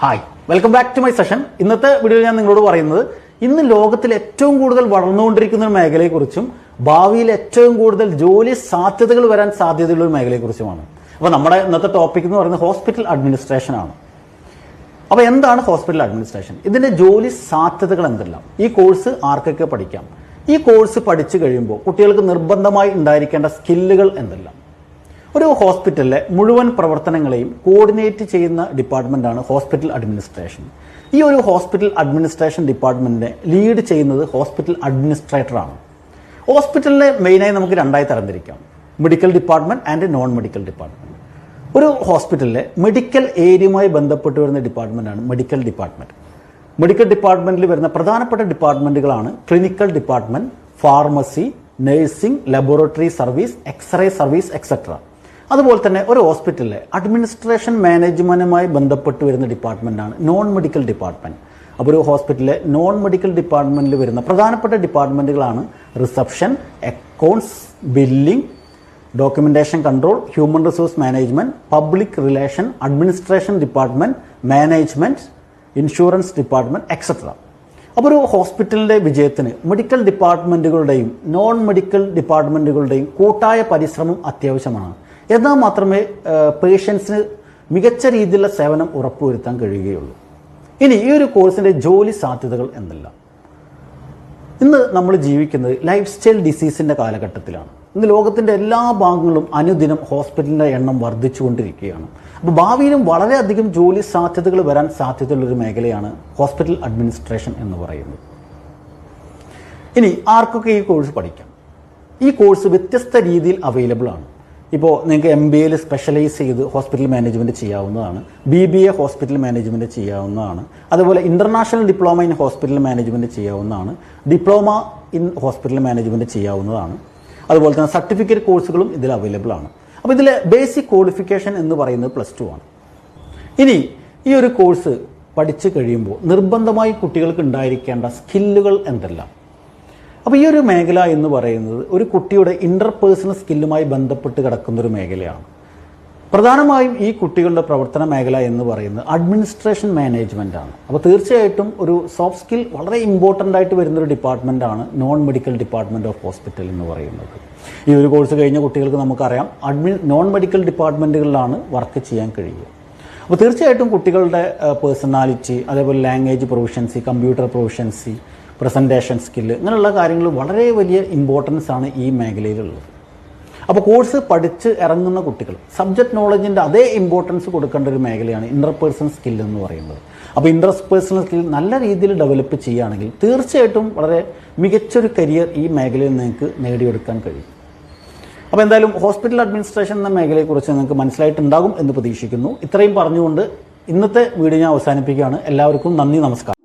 Hi, welcome back to my session. ഇന്നത്തെ വീഡിയോയിൽ ഞാൻ നിങ്ങളോട് പറയുന്നത് ഇന്ന് ലോകത്തിൽ ഏറ്റവും കൂടുതൽ വളർന്നുകൊണ്ടിരിക്കുന്ന ഒരു മേഖലയെക്കുറിച്ചും ഭാവിയിൽ ഏറ്റവും കൂടുതൽ ജോലി സാധ്യതകൾ വരാൻ സാധ്യതയുള്ള ഒരു മേഖലയെക്കുറിച്ചുമാണ്. അപ്പോൾ നമ്മുടെ ഇന്നത്തെ ടോപ്പിക് എന്ന് പറയുന്നത് ഹോസ്പിറ്റൽ അഡ്മിനിസ്ട്രേഷൻ ആണ്. അപ്പോൾ എന്താണ് ഹോസ്പിറ്റൽ അഡ്മിനിസ്ട്രേഷൻ? ഇതിന്റെ ജോലി സാധ്യതകൾ എന്തെല്ലാം? ഈ കോഴ്സ് ആർക്കൊക്കെ പഠിക്കാം? ഈ കോഴ്സ് പഠിച്ചു കഴിയുമ്പോൾ കുട്ടികൾക്ക് നിർബന്ധമായി ഉണ്ടായിരിക്കേണ്ട സ്കില്ലുകൾ എന്തെല്ലാം? ഒരു ഹോസ്പിറ്റലിലെ മുഴുവൻ പ്രവർത്തനങ്ങളെയും കോർഡിനേറ്റ് ചെയ്യുന്ന ഡിപ്പാർട്ട്മെന്റാണ് ഹോസ്പിറ്റൽ അഡ്മിനിസ്ട്രേഷൻ. ഈ ഒരു ഹോസ്പിറ്റൽ അഡ്മിനിസ്ട്രേഷൻ ഡിപ്പാർട്ട്മെന്റിനെ ലീഡ് ചെയ്യുന്നത് ഹോസ്പിറ്റൽ അഡ്മിനിസ്ട്രേറ്ററാണ്. ഹോസ്പിറ്റലിനെ മെയിനായി നമുക്ക് രണ്ടായി തരംതിരിക്കാം: medical department and non medical department. ഒരു ഹോസ്പിറ്റലിലെ മെഡിക്കൽ ഏരിയയുമായി ബന്ധപ്പെട്ട് വരുന്ന ഡിപ്പാർട്ട്മെന്റാണ് മെഡിക്കൽ ഡിപ്പാർട്ട്മെന്റ്. മെഡിക്കൽ ഡിപ്പാർട്ട്മെന്റിൽ വരുന്ന പ്രധാനപ്പെട്ട ഡിപ്പാർട്ട്മെന്റുകളാണ് clinical department, pharmacy, nursing, laboratory service, x-ray service, etcetera. അതുപോലെ തന്നെ ഒരു ഹോസ്പിറ്റലിലെ അഡ്മിനിസ്ട്രേഷൻ മാനേജ്മെന്റുമായി ബന്ധപ്പെട്ട് വരുന്ന ഡിപ്പാർട്ട്മെന്റാണ് നോൺ മെഡിക്കൽ ഡിപ്പാർട്ട്മെന്റ്. അപ്പോൾ ഒരു ഹോസ്പിറ്റലിലെ നോൺ മെഡിക്കൽ ഡിപ്പാർട്ട്മെന്റിൽ വരുന്ന പ്രധാനപ്പെട്ട ഡിപ്പാർട്ട്മെന്റുകളാണ് reception, accounts, billing, documentation control, human resource management, public relation, administration department, management, insurance department, etcetera. അപ്പോൾ ഒരു ഹോസ്പിറ്റലിന്റെ വിജയത്തിന് മെഡിക്കൽ ഡിപ്പാർട്ട്മെന്റുകളുടെയും നോൺ മെഡിക്കൽ ഡിപ്പാർട്ട്മെന്റുകളുടെയും കൂട്ടായ പരിശ്രമം അത്യാവശ്യമാണ്. എന്നാൽ മാത്രമേ പേഷ്യൻസിന് മികച്ച രീതിയിലുള്ള സേവനം ഉറപ്പുവരുത്താൻ കഴിയുകയുള്ളൂ. ഇനി ഈ ഒരു കോഴ്സിന്റെ ജോലി സാധ്യതകൾ എന്തെല്ലാം? ഇന്ന് നമ്മൾ ജീവിക്കുന്നത് ലൈഫ് സ്റ്റൈൽ ഡിസീസിന്റെ കാലഘട്ടത്തിലാണ്. ഇന്ന് ലോകത്തിന്റെ എല്ലാ ഭാഗങ്ങളിലും അനുദിനം ഹോസ്പിറ്റലിന്റെ എണ്ണം വർദ്ധിച്ചുകൊണ്ടിരിക്കുകയാണ്. അപ്പോൾ ഭാവിയിലും വളരെയധികം ജോലി സാധ്യതകൾ വരാൻ സാധ്യതയുള്ളൊരു മേഖലയാണ് ഹോസ്പിറ്റൽ അഡ്മിനിസ്ട്രേഷൻ എന്ന് പറയുന്നത്. ഇനി ആർക്കൊക്കെ ഈ കോഴ്സ് പഠിക്കാം? ഈ കോഴ്സ് വ്യത്യസ്ത രീതിയിൽ അവൈലബിൾ ആണ്. ഇപ്പോൾ നിങ്ങൾക്ക് MBAയിൽ സ്പെഷ്യലൈസ് ചെയ്ത് ഹോസ്പിറ്റൽ മാനേജ്മെൻറ്റ് ചെയ്യാവുന്നതാണ്. BBA ഹോസ്പിറ്റൽ മാനേജ്മെൻറ്റ് ചെയ്യാവുന്നതാണ്. അതുപോലെ international diploma in hospital management ചെയ്യാവുന്നതാണ്. ഡിപ്ലോമ ഇൻ ഹോസ്പിറ്റൽ മാനേജ്മെൻറ്റ് ചെയ്യാവുന്നതാണ്. അതുപോലെ തന്നെ സർട്ടിഫിക്കറ്റ് കോഴ്സുകളും ഇതിൽ അവൈലബിൾ ആണ്. അപ്പോൾ ഇതിലെ ബേസിക് ക്വാളിഫിക്കേഷൻ എന്ന് പറയുന്നത് +2 ആണ്. ഇനി ഈ ഒരു കോഴ്സ് പഠിച്ചു കഴിയുമ്പോൾ നിർബന്ധമായി കുട്ടികൾക്ക് ഉണ്ടായിരിക്കേണ്ട സ്കില്ലുകൾ എന്തെല്ലാം? അപ്പോൾ ഈ ഒരു മേഖല എന്ന് പറയുന്നത് ഒരു കുട്ടിയുടെ ഇന്റർപേഴ്സണൽ സ്കില്ലുമായി ബന്ധപ്പെട്ട് കിടക്കുന്ന ഒരു മേഖലയാണ്. പ്രധാനമായും ഈ കുട്ടികളുടെ പ്രവർത്തന മേഖല എന്ന് പറയുന്നത് അഡ്മിനിസ്ട്രേഷൻ മാനേജ്മെന്റ് ആണ്. അപ്പോൾ തീർച്ചയായിട്ടും ഒരു സോഫ്റ്റ് സ്കിൽ വളരെ ഇമ്പോർട്ടൻ്റ് ആയിട്ട് വരുന്നൊരു ഡിപ്പാർട്ട്മെന്റാണ് non medical department of hospital എന്ന് പറയുന്നത്. ഈ ഒരു കോഴ്സ് കഴിഞ്ഞ കുട്ടികൾക്ക് നമുക്കറിയാം നോൺ മെഡിക്കൽ ഡിപ്പാർട്ട്മെന്റുകളിലാണ് വർക്ക് ചെയ്യാൻ കഴിയുക. അപ്പോൾ തീർച്ചയായിട്ടും കുട്ടികളുടെ പേഴ്സണാലിറ്റി, അതേപോലെ language proficiency, computer proficiency, presentation skill, ഇങ്ങനെയുള്ള കാര്യങ്ങൾ വളരെ വലിയ ഇമ്പോർട്ടൻസ് ആണ് ഈ മേഖലയിലുള്ളത്. അപ്പോൾ കോഴ്സ് പഠിച്ച് ഇറങ്ങുന്ന കുട്ടികൾ സബ്ജക്ട് നോളജിൻ്റെ അതേ ഇമ്പോർട്ടൻസ് കൊടുക്കേണ്ട ഒരു മേഖലയാണ് ഇന്റർപേഴ്സണൽ സ്കിൽ എന്ന് പറയുന്നത്. അപ്പോൾ ഇന്റർപേഴ്സണൽ സ്കിൽ നല്ല രീതിയിൽ ഡെവലപ്പ് ചെയ്യുകയാണെങ്കിൽ തീർച്ചയായിട്ടും വളരെ മികച്ചൊരു കരിയർ ഈ മേഖലയിൽ നിങ്ങൾക്ക് നേടിയെടുക്കാൻ കഴിയും. അപ്പോൾ എന്തായാലും ഹോസ്പിറ്റൽ അഡ്മിനിസ്ട്രേഷൻ എന്ന മേഖലയെക്കുറിച്ച് നിങ്ങൾക്ക് മനസ്സിലായിട്ടുണ്ടാകും എന്ന് പ്രതീക്ഷിക്കുന്നു. ഇത്രയും പറഞ്ഞുകൊണ്ട് ഇന്നത്തെ വീഡിയോ ഞാൻ അവസാനിപ്പിക്കുകയാണ്. എല്ലാവർക്കും നന്ദി, നമസ്കാരം.